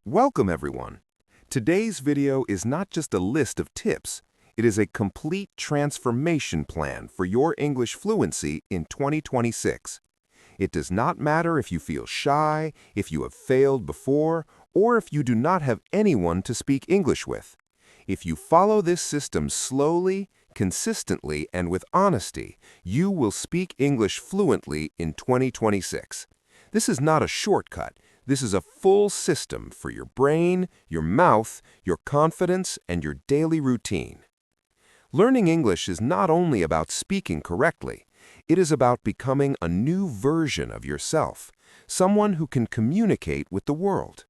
Welcome everyone. Today's video is not just a list of tips, it is a complete transformation plan for your English fluency in 2026. It does not matter if you feel shy, if you have failed before, or if you do not have anyone to speak English with. If you follow this system slowly, consistently, and with honesty, you will speak English fluently in 2026. This is not a shortcut. This is a full system for your brain, your mouth, your confidence, and your daily routine. Learning English is not only about speaking correctly, it is about becoming a new version of yourself, someone who can communicate with the world.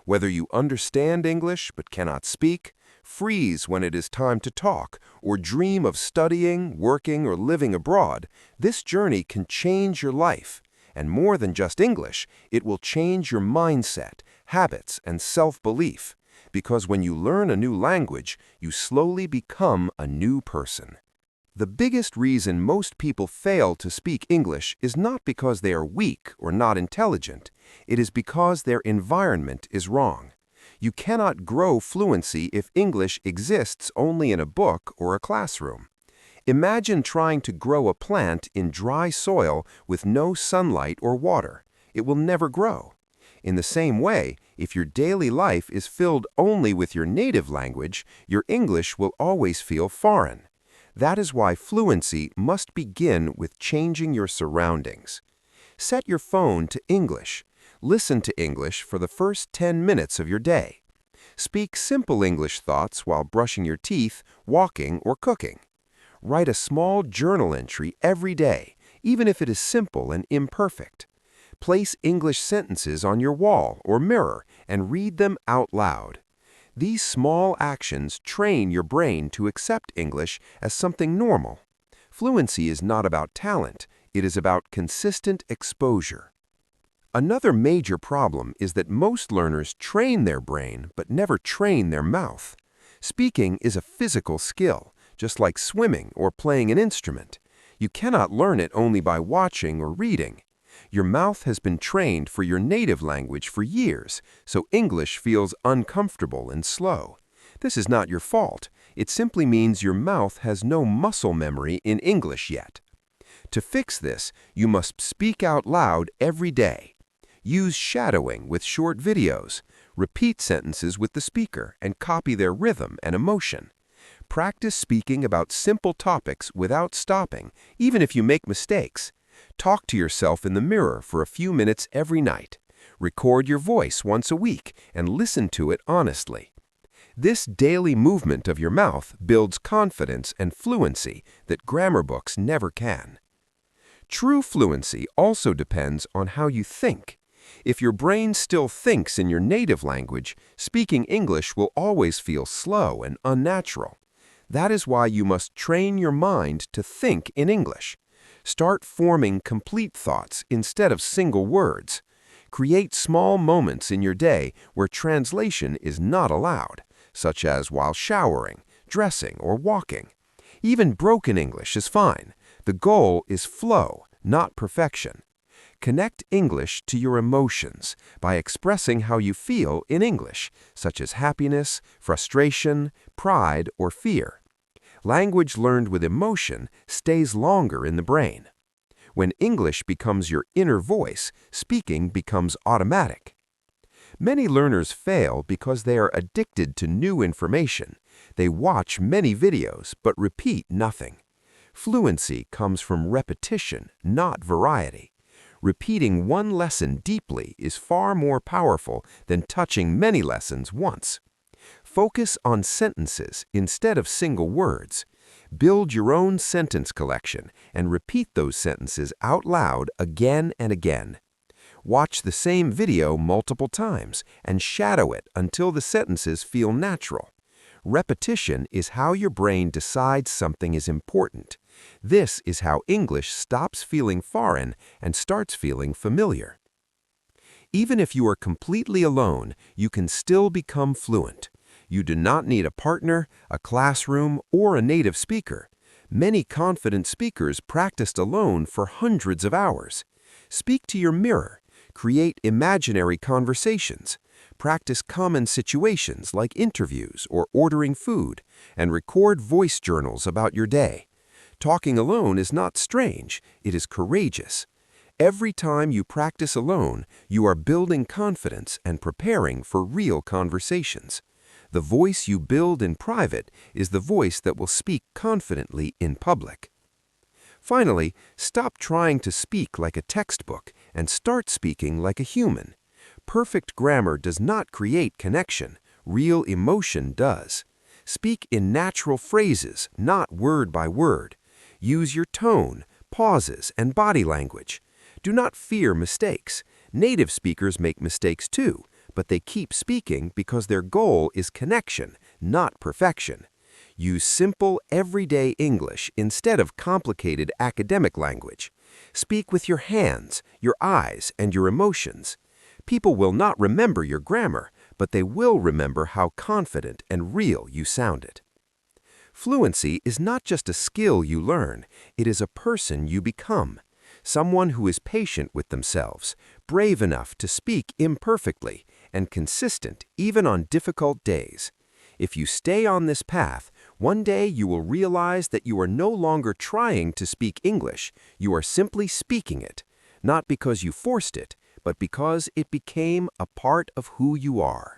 Whether you understand English but cannot speak, freeze when it is time to talk, or dream of studying, working, or living abroad, this journey can change your life. And more than just English, it will change your mindset, habits, and self-belief. Because when you learn a new language, you slowly become a new person. The biggest reason most people fail to speak English is not because they are weak or not intelligent. It is because their environment is wrong. You cannot grow fluency if English exists only in a book or a classroom. Imagine trying to grow a plant in dry soil with no sunlight or water. It will never grow. In the same way, if your daily life is filled only with your native language, your English will always feel foreign. That is why fluency must begin with changing your surroundings. Set your phone to English. Listen to English for the first 10 minutes of your day. Speak simple English thoughts while brushing your teeth, walking, or cooking. Write a small journal entry every day, even if it is simple and imperfect. Place English sentences on your wall or mirror and read them out loud. These small actions train your brain to accept English as something normal. Fluency is not about talent, it is about consistent exposure. Another major problem is that most learners train their brain but never train their mouth. Speaking is a physical skill, just like swimming or playing an instrument. You cannot learn it only by watching or reading. Your mouth has been trained for your native language for years, so English feels uncomfortable and slow. This is not your fault. It simply means your mouth has no muscle memory in English yet. To fix this, you must speak out loud every day. Use shadowing with short videos. Repeat sentences with the speaker and copy their rhythm and emotion. Practice speaking about simple topics without stopping, even if you make mistakes. Talk to yourself in the mirror for a few minutes every night. Record your voice once a week and listen to it honestly. This daily movement of your mouth builds confidence and fluency that grammar books never can. True fluency also depends on how you think. If your brain still thinks in your native language, speaking English will always feel slow and unnatural. That is why you must train your mind to think in English. Start forming complete thoughts instead of single words. Create small moments in your day where translation is not allowed, such as while showering, dressing, or walking. Even broken English is fine. The goal is flow, not perfection. Connect English to your emotions by expressing how you feel in English, such as happiness, frustration, pride, or fear. Language learned with emotion stays longer in the brain. When English becomes your inner voice, speaking becomes automatic. Many learners fail because they are addicted to new information. They watch many videos but repeat nothing. Fluency comes from repetition, not variety. Repeating one lesson deeply is far more powerful than touching many lessons once. Focus on sentences instead of single words. Build your own sentence collection and repeat those sentences out loud again and again. Watch the same video multiple times and shadow it until the sentences feel natural. Repetition is how your brain decides something is important. This is how English stops feeling foreign and starts feeling familiar. Even if you are completely alone, you can still become fluent. You do not need a partner, a classroom, or a native speaker. Many confident speakers practiced alone for hundreds of hours. Speak to your mirror. Create imaginary conversations. Practice common situations like interviews or ordering food, and record voice journals about your day. Talking alone is not strange, it is courageous. Every time you practice alone, you are building confidence and preparing for real conversations. The voice you build in private is the voice that will speak confidently in public. Finally, stop trying to speak like a textbook and start speaking like a human. Perfect grammar does not create connection. Real emotion does. Speak in natural phrases, not word by word. Use your tone, pauses, and body language. Do not fear mistakes. Native speakers make mistakes too, but they keep speaking because their goal is connection, not perfection. Use simple, everyday English instead of complicated academic language. Speak with your hands, your eyes, and your emotions. People will not remember your grammar, but they will remember how confident and real you sounded. Fluency is not just a skill you learn, it is a person you become. Someone who is patient with themselves, brave enough to speak imperfectly, and consistent even on difficult days. If you stay on this path, one day you will realize that you are no longer trying to speak English, you are simply speaking it, not because you forced it, but because it became a part of who you are.